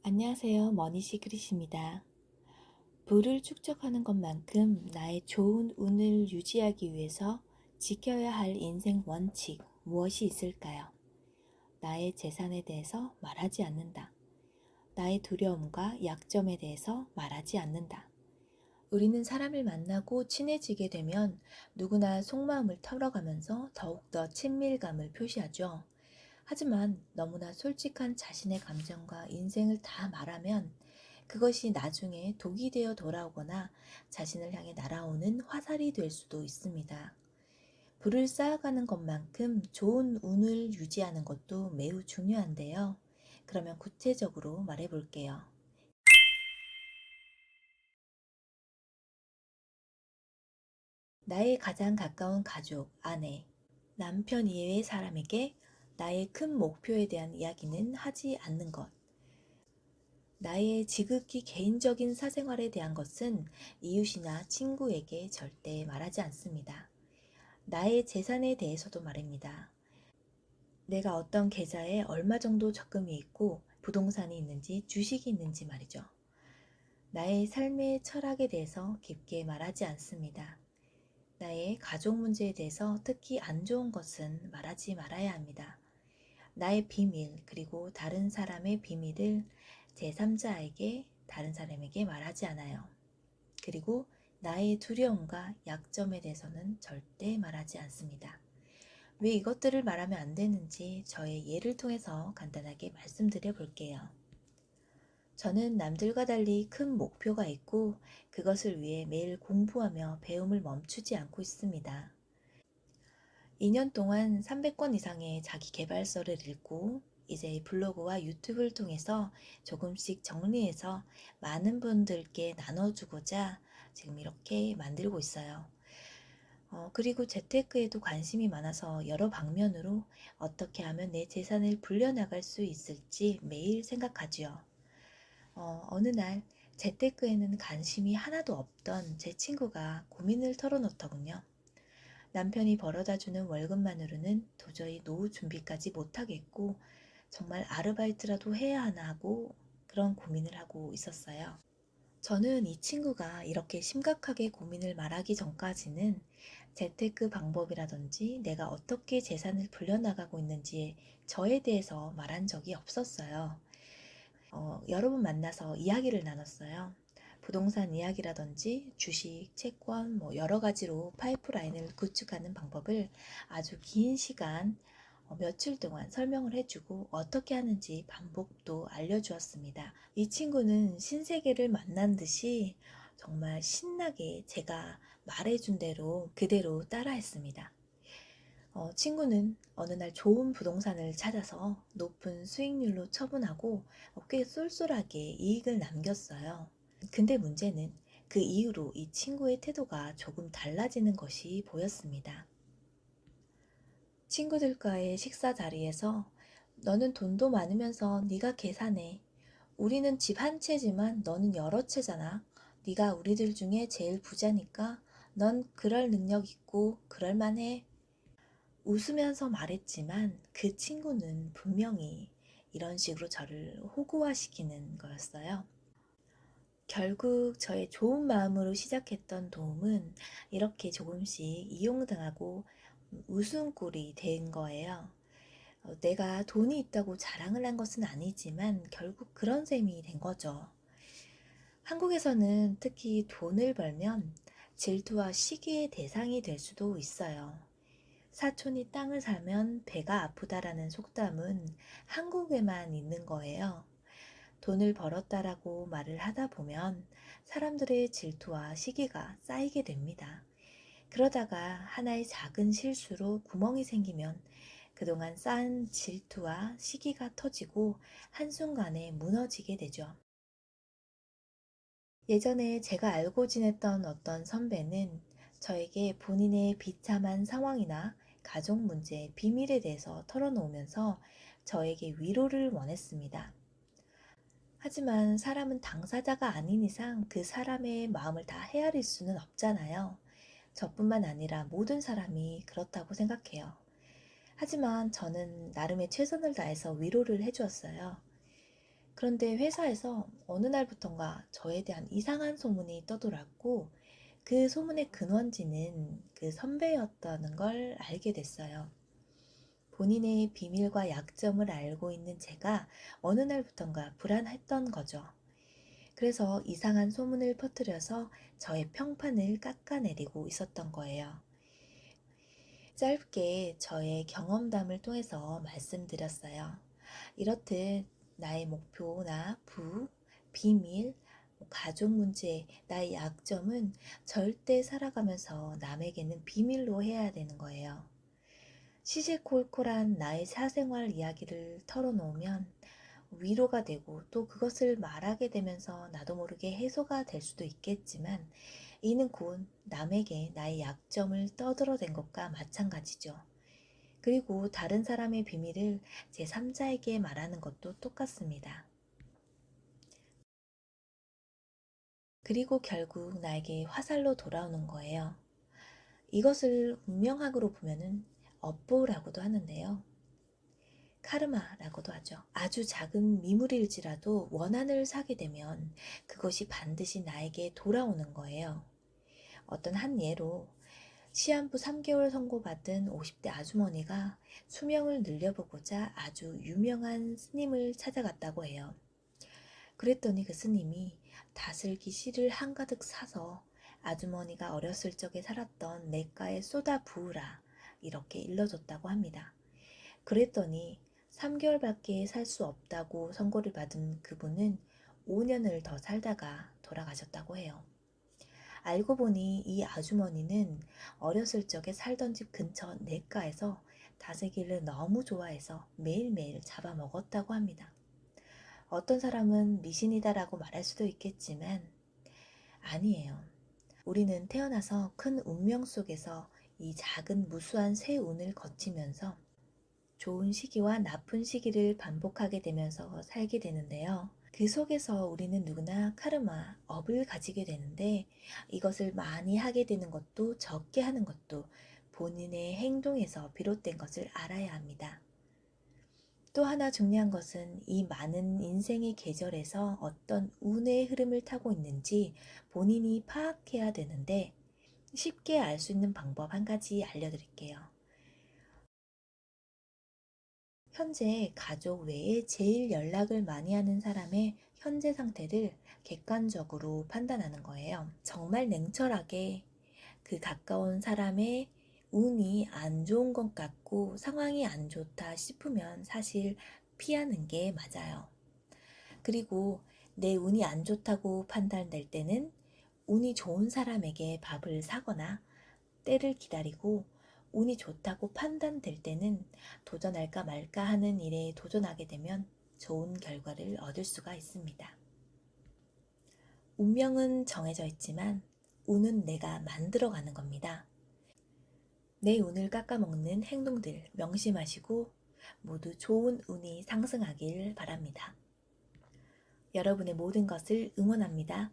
안녕하세요. 머니시크릿입니다. 부를 축적하는 것만큼 나의 좋은 운을 유지하기 위해서 지켜야 할 인생 원칙 무엇이 있을까요? 나의 재산에 대해서 말하지 않는다. 나의 두려움과 약점에 대해서 말하지 않는다. 우리는 사람을 만나고 친해지게 되면 누구나 속마음을 털어가면서 더욱더 친밀감을 표시하죠. 하지만 너무나 솔직한 자신의 감정과 인생을 다 말하면 그것이 나중에 독이 되어 돌아오거나 자신을 향해 날아오는 화살이 될 수도 있습니다. 부를 쌓아가는 것만큼 좋은 운을 유지하는 것도 매우 중요한데요. 그러면 구체적으로 말해 볼게요. 나의 가장 가까운 가족, 아내, 남편 이외의 사람에게 나의 큰 목표에 대한 이야기는 하지 않는 것. 나의 지극히 개인적인 사생활에 대한 것은 이웃이나 친구에게 절대 말하지 않습니다. 나의 재산에 대해서도 말입니다. 내가 어떤 계좌에 얼마 정도 적금이 있고 부동산이 있는지 주식이 있는지 말이죠. 나의 삶의 철학에 대해서 깊게 말하지 않습니다. 나의 가족 문제에 대해서 특히 안 좋은 것은 말하지 말아야 합니다. 나의 비밀 그리고 다른 사람의 비밀을 제3자에게 다른 사람에게 말하지 않아요. 그리고 나의 두려움과 약점에 대해서는 절대 말하지 않습니다. 왜 이것들을 말하면 안 되는지 저의 예를 통해서 간단하게 말씀드려 볼게요. 저는 남들과 달리 큰 목표가 있고 그것을 위해 매일 공부하며 배움을 멈추지 않고 있습니다. 2년 동안 300권 이상의 자기 계발서를 읽고 이제 블로그와 유튜브를 통해서 조금씩 정리해서 많은 분들께 나눠주고자 지금 이렇게 만들고 있어요. 그리고 재테크에도 관심이 많아서 여러 방면으로 어떻게 하면 내 재산을 불려나갈 수 있을지 매일 생각하지요. 어느 날 재테크에는 관심이 하나도 없던 제 친구가 고민을 털어놓더군요. 남편이 벌어다주는 월급만으로는 도저히 노후 준비까지 못하겠고 정말 아르바이트라도 해야 하나 하고 그런 고민을 하고 있었어요. 저는 이 친구가 이렇게 심각하게 고민을 말하기 전까지는 재테크 방법이라든지 내가 어떻게 재산을 불려나가고 있는지 저에 대해서 말한 적이 없었어요. 여러 번 만나서 이야기를 나눴어요. 부동산 이야기라든지 주식, 채권 여러 가지로 파이프라인을 구축하는 방법을 아주 긴 시간 며칠 동안 설명을 해주고 어떻게 하는지 방법도 알려주었습니다. 이 친구는 신세계를 만난 듯이 정말 신나게 제가 말해준 대로 그대로 따라했습니다. 친구는 어느 날 좋은 부동산을 찾아서 높은 수익률로 처분하고 꽤 쏠쏠하게 이익을 남겼어요. 근데 문제는 그 이후로 이 친구의 태도가 조금 달라지는 것이 보였습니다. 친구들과의 식사 자리에서 너는 돈도 많으면서 네가 계산해. 우리는 집 한 채지만 너는 여러 채잖아. 네가 우리들 중에 제일 부자니까 넌 그럴 능력 있고 그럴 만해. 웃으면서 말했지만 그 친구는 분명히 이런 식으로 저를 호구화시키는 거였어요. 결국 저의 좋은 마음으로 시작했던 도움은 이렇게 조금씩 이용당하고 웃음꼴이 된 거예요. 내가 돈이 있다고 자랑을 한 것은 아니지만 결국 그런 셈이 된 거죠. 한국에서는 특히 돈을 벌면 질투와 시기의 대상이 될 수도 있어요. 사촌이 땅을 사면 배가 아프다라는 속담은 한국에만 있는 거예요. 돈을 벌었다라고 말을 하다 보면 사람들의 질투와 시기가 쌓이게 됩니다. 그러다가 하나의 작은 실수로 구멍이 생기면 그동안 쌓은 질투와 시기가 터지고 한순간에 무너지게 되죠. 예전에 제가 알고 지냈던 어떤 선배는 저에게 본인의 비참한 상황이나 가족 문제, 비밀에 대해서 털어놓으면서 저에게 위로를 원했습니다. 하지만 사람은 당사자가 아닌 이상 그 사람의 마음을 다 헤아릴 수는 없잖아요. 저뿐만 아니라 모든 사람이 그렇다고 생각해요. 하지만 저는 나름의 최선을 다해서 위로를 해주었어요. 그런데 회사에서 어느 날부턴가 저에 대한 이상한 소문이 떠돌았고 그 소문의 근원지는 그 선배였다는 걸 알게 됐어요. 본인의 비밀과 약점을 알고 있는 제가 어느 날부턴가 불안했던 거죠. 그래서 이상한 소문을 퍼뜨려서 저의 평판을 깎아내리고 있었던 거예요. 짧게 저의 경험담을 통해서 말씀드렸어요. 이렇듯 나의 목표나 비밀, 가족 문제, 나의 약점은 절대 살아가면서 남에게는 비밀로 해야 되는 거예요. 시시콜콜한 나의 사생활 이야기를 털어놓으면 위로가 되고 또 그것을 말하게 되면서 나도 모르게 해소가 될 수도 있겠지만 이는 곧 남에게 나의 약점을 떠들어댄 것과 마찬가지죠. 그리고 다른 사람의 비밀을 제3자에게 말하는 것도 똑같습니다. 그리고 결국 나에게 화살로 돌아오는 거예요. 이것을 운명학으로 보면은 업보라고도 하는데요. 카르마라고도 하죠. 아주 작은 미물일지라도 원한을 사게 되면 그것이 반드시 나에게 돌아오는 거예요. 어떤 한 예로 시한부 3개월 선고받은 50대 아주머니가 수명을 늘려보고자 아주 유명한 스님을 찾아갔다고 해요. 그랬더니 그 스님이 다슬기 씨를 한가득 사서 아주머니가 어렸을 적에 살았던 냇가에 쏟아 부으라 이렇게 일러줬다고 합니다. 그랬더니 3개월밖에 살 수 없다고 선고를 받은 그분은 5년을 더 살다가 돌아가셨다고 해요. 알고 보니 이 아주머니는 어렸을 적에 살던 집 근처 냇가에서 다슬기를 너무 좋아해서 매일매일 잡아먹었다고 합니다. 어떤 사람은 미신이다라고 말할 수도 있겠지만 아니에요. 우리는 태어나서 큰 운명 속에서 이 작은 무수한 새 운을 거치면서 좋은 시기와 나쁜 시기를 반복하게 되면서 살게 되는데요. 그 속에서 우리는 누구나 카르마, 업을 가지게 되는데 이것을 많이 하게 되는 것도 적게 하는 것도 본인의 행동에서 비롯된 것을 알아야 합니다. 또 하나 중요한 것은 이 많은 인생의 계절에서 어떤 운의 흐름을 타고 있는지 본인이 파악해야 되는데 쉽게 알 수 있는 방법 한 가지 알려드릴게요. 현재 가족 외에 제일 연락을 많이 하는 사람의 현재 상태를 객관적으로 판단하는 거예요. 정말 냉철하게 그 가까운 사람의 운이 안 좋은 것 같고 상황이 안 좋다 싶으면 사실 피하는 게 맞아요. 그리고 내 운이 안 좋다고 판단될 때는 운이 좋은 사람에게 밥을 사거나 때를 기다리고 운이 좋다고 판단될 때는 도전할까 말까 하는 일에 도전하게 되면 좋은 결과를 얻을 수가 있습니다. 운명은 정해져 있지만 운은 내가 만들어가는 겁니다. 내 운을 깎아먹는 행동들 명심하시고 모두 좋은 운이 상승하길 바랍니다. 여러분의 모든 것을 응원합니다.